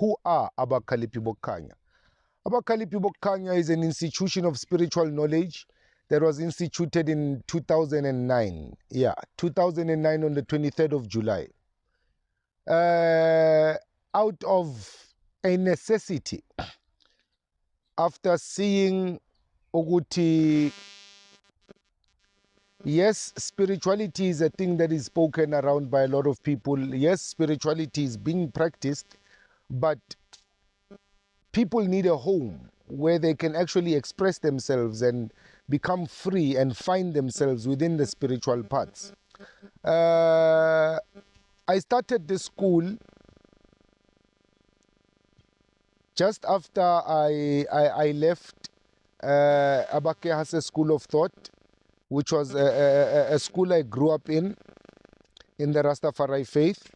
Who are Abakhaliphi Bokukhanya? Abakhaliphi Bokukhanya is an institution of spiritual knowledge that was instituted in 2009. Yeah, 2009 on the 23rd of July. Out of a necessity, after seeing Oguti, yes, spirituality is a thing that is spoken around by a lot of people. Yes, spirituality is being practiced, but people need a home where they can actually express themselves and become free and find themselves within the spiritual paths. I started the school just after I left Abake Hase School of Thought, which was a school I grew up in the Rastafari faith.